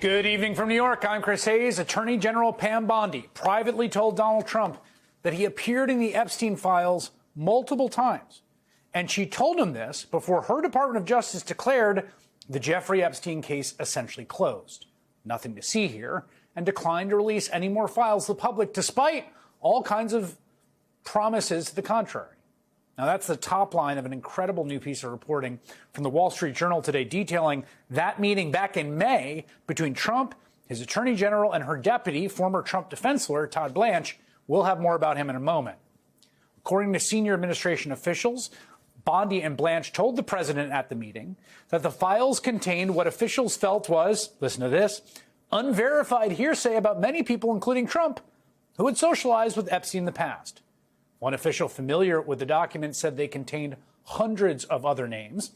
Good evening from New York. I'm Chris Hayes. Attorney General Pam Bondi privately told Donald Trump that he appeared in the Epstein files multiple times. And she told him this before her Department of Justice declared the Jeffrey Epstein case essentially closed. Nothing to see here, and declined to release any more files to the public, despite all kinds of promises to the contrary. Now, that's the top line of an incredible new piece of reporting from the Wall Street Journal today, detailing that meeting back in May between Trump, his attorney general, and her deputy, former Trump defense lawyer Todd Blanche. We'll have more about him in a moment. According to senior administration officials, Bondi and Blanche told the president at the meeting that the files contained what officials felt was, listen to this, unverified hearsay about many people, including Trump, who had socialized with Epstein in the past. One official familiar with the documents said they contained hundreds of other names.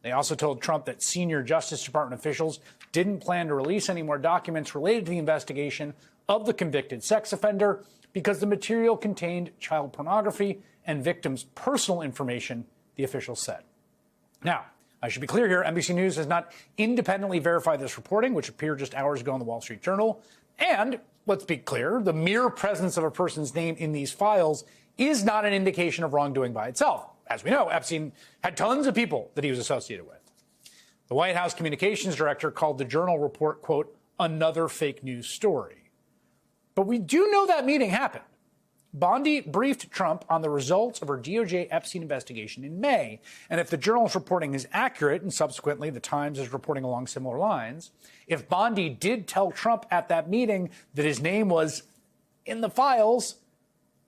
They also told Trump that senior Justice Department officials didn't plan to release any more documents related to the investigation of the convicted sex offender because the material contained child pornography and victims' personal information, the officials said. Now, I should be clear here, NBC News has not independently verified this reporting, which appeared just hours ago in the Wall Street Journal. And let's be clear, the mere presence of a person's name in these files is not an indication of wrongdoing by itself. As we know, Epstein had tons of people that he was associated with. The White House communications director called the Journal report, quote, another fake news story. But we do know that meeting happened. Bondi briefed Trump on the results of her DOJ Epstein investigation in May. And if the Journal's reporting is accurate, and subsequently the Times is reporting along similar lines, if Bondi did tell Trump at that meeting that his name was in the files,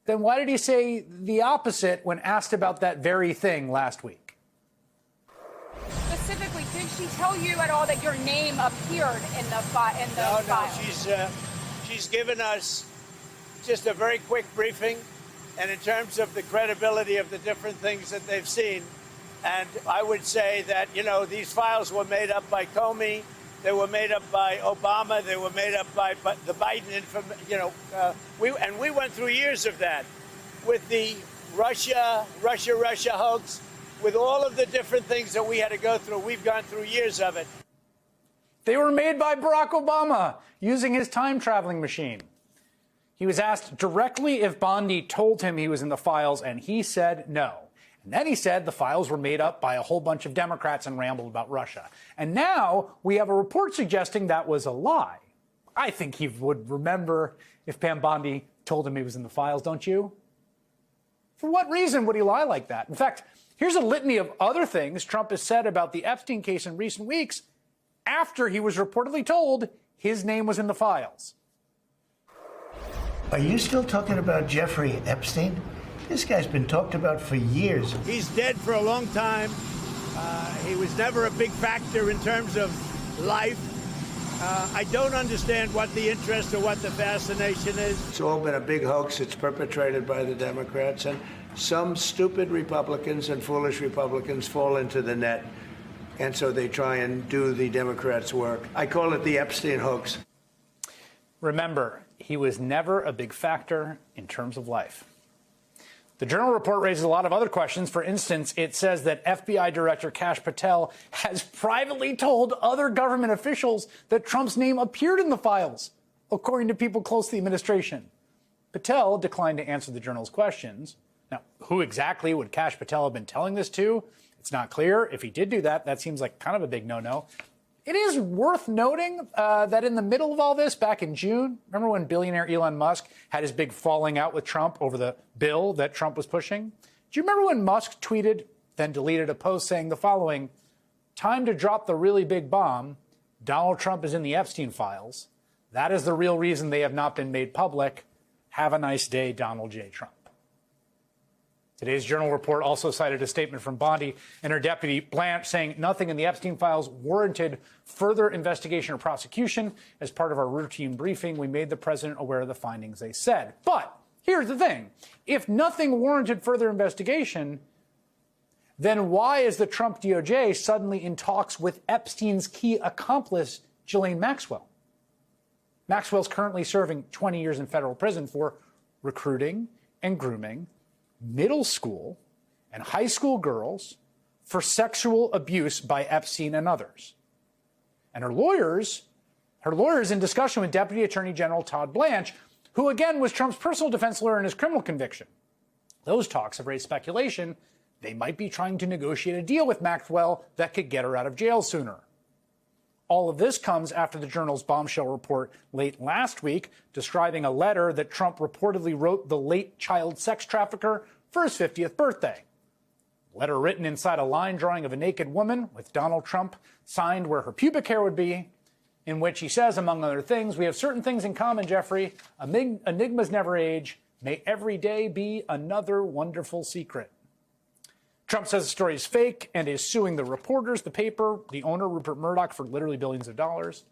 then why did he say the opposite when asked about that very thing last week? Specifically, did she tell you at all that your name appeared in the file? No, she's given us just a very quick briefing, and in terms of the credibility of the different things that they've seen. And I would say that, you know, these files were made up by Comey, they were made up by Obama, they were made up by the Biden, we went through years of that with the Russia hoax, with all of the different things that we had to go through. We've gone through years of it. They were made by Barack Obama using his time-traveling machine. He was asked directly if Bondi told him he was in the files, and he said no. And then he said the files were made up by a whole bunch of Democrats and rambled about Russia. And now we have a report suggesting that was a lie. I think he would remember if Pam Bondi told him he was in the files, don't you? For what reason would he lie like that? In fact, here's a litany of other things Trump has said about the Epstein case in recent weeks after he was reportedly told his name was in the files. Are you still talking about Jeffrey Epstein? This guy's been talked about for years. He's dead for a long time. He was never a big factor in terms of life. I don't understand what the interest or what the fascination is. It's all been a big hoax. It's perpetrated by the Democrats, and some stupid Republicans and foolish Republicans fall into the net, and so they try and do the Democrats' work. I call it the Epstein hoax. Remember, he was never a big factor in terms of life. The Journal report raises a lot of other questions. For instance, it says that FBI Director Kash Patel has privately told other government officials that Trump's name appeared in the files, according to people close to the administration. Patel declined to answer the Journal's questions. Now, who exactly would Kash Patel have been telling this to? It's not clear. If he did do that, that seems like kind of a big no-no. It is worth noting that in the middle of all this, back in June, remember when billionaire Elon Musk had his big falling out with Trump over the bill that Trump was pushing? Do you remember when Musk tweeted, then deleted a post saying the following, "Time to drop the really big bomb. Donald Trump is in the Epstein files. That is the real reason they have not been made public. Have a nice day, Donald J. Trump." Today's Journal report also cited a statement from Bondi and her deputy, Blanche, saying nothing in the Epstein files warranted further investigation or prosecution. As part of our routine briefing, we made the president aware of the findings they said. But here's the thing. If nothing warranted further investigation, then why is the Trump DOJ suddenly in talks with Epstein's key accomplice, Ghislaine Maxwell? Maxwell's currently serving 20 years in federal prison for recruiting and grooming middle school and high school girls for sexual abuse by Epstein and others. And her lawyers Her lawyer is in discussion with Deputy Attorney General Todd Blanche, who again was Trump's personal defense lawyer in his criminal conviction. Those talks have raised speculation they might be trying to negotiate a deal with Maxwell that could get her out of jail sooner. All of this comes after the Journal's bombshell report late last week describing a letter that Trump reportedly wrote the late child sex trafficker for his 50th birthday. A letter written inside a line drawing of a naked woman with Donald Trump signed where her pubic hair would be, in which he says, among other things, "We have certain things in common, Jeffrey. Enigmas never age. May every day be another wonderful secret." Trump says the story is fake and is suing the reporters, the paper, the owner, Rupert Murdoch, for literally billions of dollars.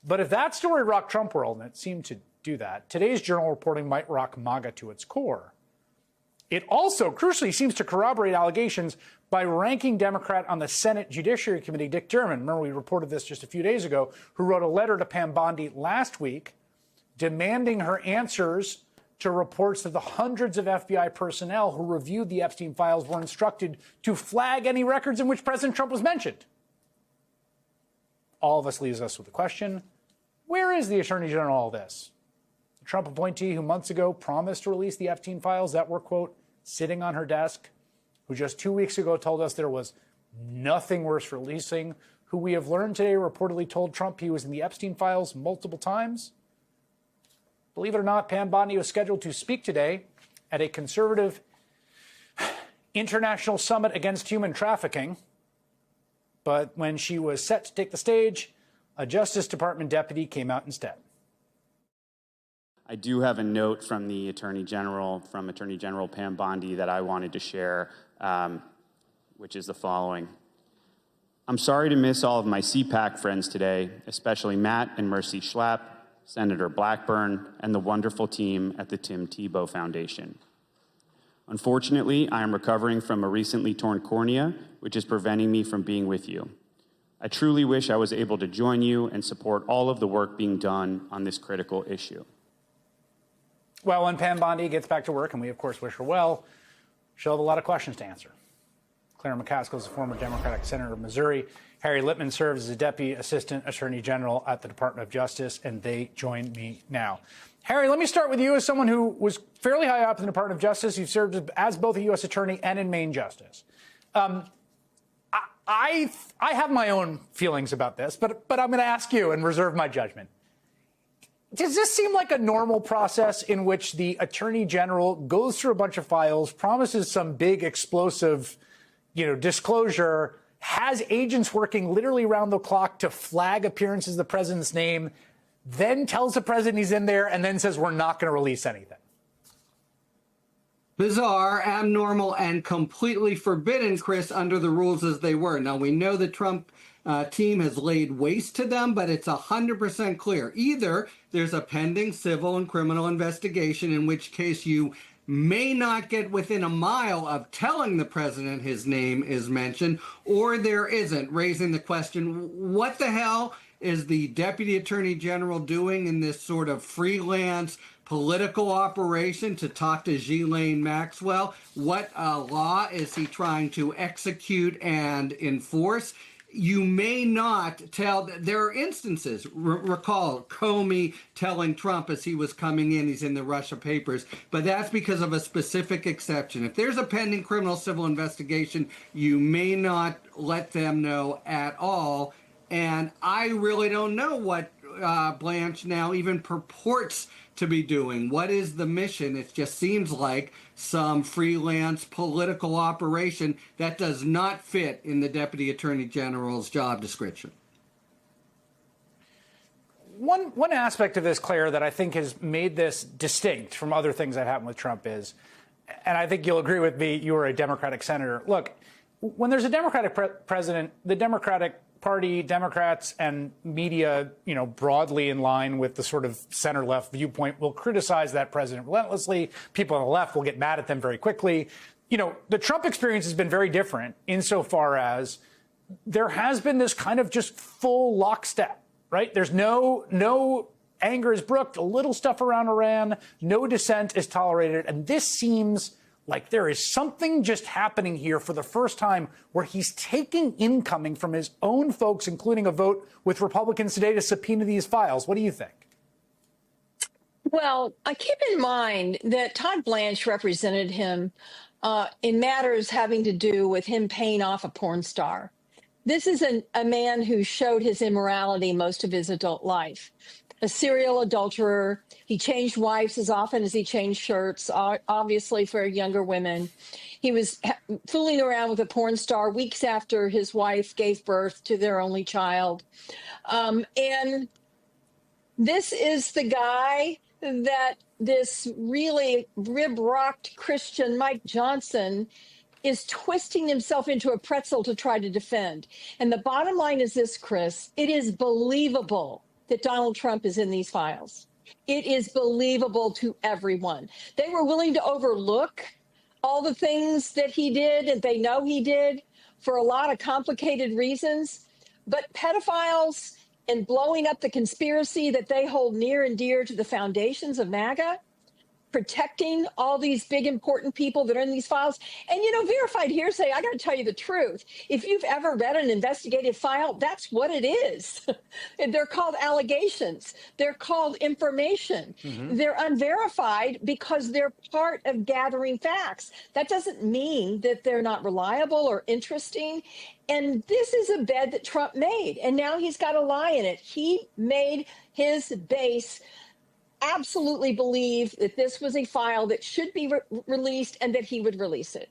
But if that story rocked Trump world, and it seemed to do that, today's Journal reporting might rock MAGA to its core. It also, crucially, seems to corroborate allegations by ranking Democrat on the Senate Judiciary Committee, Dick Durbin. Remember, we reported this just a few days ago, who wrote a letter to Pam Bondi last week demanding her answers to reports that the hundreds of FBI personnel who reviewed the Epstein files were instructed to flag any records in which President Trump was mentioned. All of us leaves us with the question, where is the Attorney General in all this? The Trump appointee who months ago promised to release the Epstein files that were, quote, sitting on her desk, who just 2 weeks ago told us there was nothing worth releasing, who we have learned today reportedly told Trump he was in the Epstein files multiple times. Believe it or not, Pam Bondi was scheduled to speak today at a conservative international summit against human trafficking. But when she was set to take the stage, a Justice Department deputy came out instead. I do have a note from the Attorney General, from Attorney General Pam Bondi, that I wanted to share, which is the following. I'm sorry to miss all of my CPAC friends today, especially Matt and Mercy Schlapp, Senator Blackburn, and the wonderful team at the Tim Tebow Foundation. Unfortunately, I am recovering from a recently torn cornea, which is preventing me from being with you. I truly wish I was able to join you and support all of the work being done on this critical issue. Well, when Pam Bondi gets back to work, and we of course wish her well, she'll have a lot of questions to answer. Claire McCaskill is a former Democratic senator of Missouri. Harry Litman serves as a Deputy Assistant Attorney General at the Department of Justice, and they join me now. Harry, let me start with you as someone who was fairly high up in the Department of Justice. You've served as both a U.S. attorney and in Maine Justice. I have my own feelings about this, but I'm going to ask you and reserve my judgment. Does this seem like a normal process in which the Attorney General goes through a bunch of files, promises some big explosive, disclosure, has agents working literally around the clock to flag appearances of the president's name, then tells the president he's in there, and then says we're not going to release anything? Bizarre, abnormal, and completely forbidden, Chris, under the rules as they were. Now, we know the Trump team has laid waste to them, but it's 100% clear. Either there's a pending civil and criminal investigation, in which case you may not get within a mile of telling the president his name is mentioned, or there isn't, raising the question, what the hell is the Deputy Attorney General doing in this sort of freelance political operation to talk to Ghislaine Maxwell? What law is he trying to execute and enforce? You may not tell. There are instances. Recall Comey telling Trump as he was coming in, he's in the Russia papers, but that's because of a specific exception. If there's a pending criminal civil investigation, you may not let them know at all. And I really don't know what Blanche now even purports to be doing. What is the mission? It just seems like some freelance political operation that does not fit in the Deputy Attorney General's job description. One aspect of this, Claire, that I think has made this distinct from other things that happened with Trump is, and I think you'll agree with me, you were a Democratic senator. Look, when there's a Democratic president, the Democratic Party, Democrats, and media, broadly in line with the sort of center-left viewpoint, will criticize that president relentlessly. People on the left will get mad at them very quickly. The Trump experience has been very different insofar as there has been this kind of just full lockstep, right? There's no anger is brooked, a little stuff around Iran, no dissent is tolerated, and this seems Like there is something just happening here for the first time where he's taking incoming from his own folks, including a vote with Republicans today to subpoena these files. What do you think? Well, I keep in mind that Todd Blanche represented him in matters having to do with him paying off a porn star. This is a man who showed his immorality most of his adult life. A serial adulterer. He changed wives as often as he changed shirts, obviously for younger women. He was fooling around with a porn star weeks after his wife gave birth to their only child. And this is the guy that this really rib-rocked Christian Mike Johnson is twisting himself into a pretzel to try to defend. And the bottom line is this, Chris, it is believable that Donald Trump is in these files. It is believable to everyone. They were willing to overlook all the things that he did, and they know he did, for a lot of complicated reasons. But pedophiles and blowing up the conspiracy that they hold near and dear to the foundations of MAGA, protecting all these big, important people that are in these files. And, you know, verified hearsay, I got to tell you the truth. If you've ever read an investigative file, that's what it is. They're called allegations. They're called information. They're unverified because they're part of gathering facts. That doesn't mean that they're not reliable or interesting. And this is a bed that Trump made, and now he's got a lie in it. He made his base absolutely believe that this was a file that should be released and that he would release it.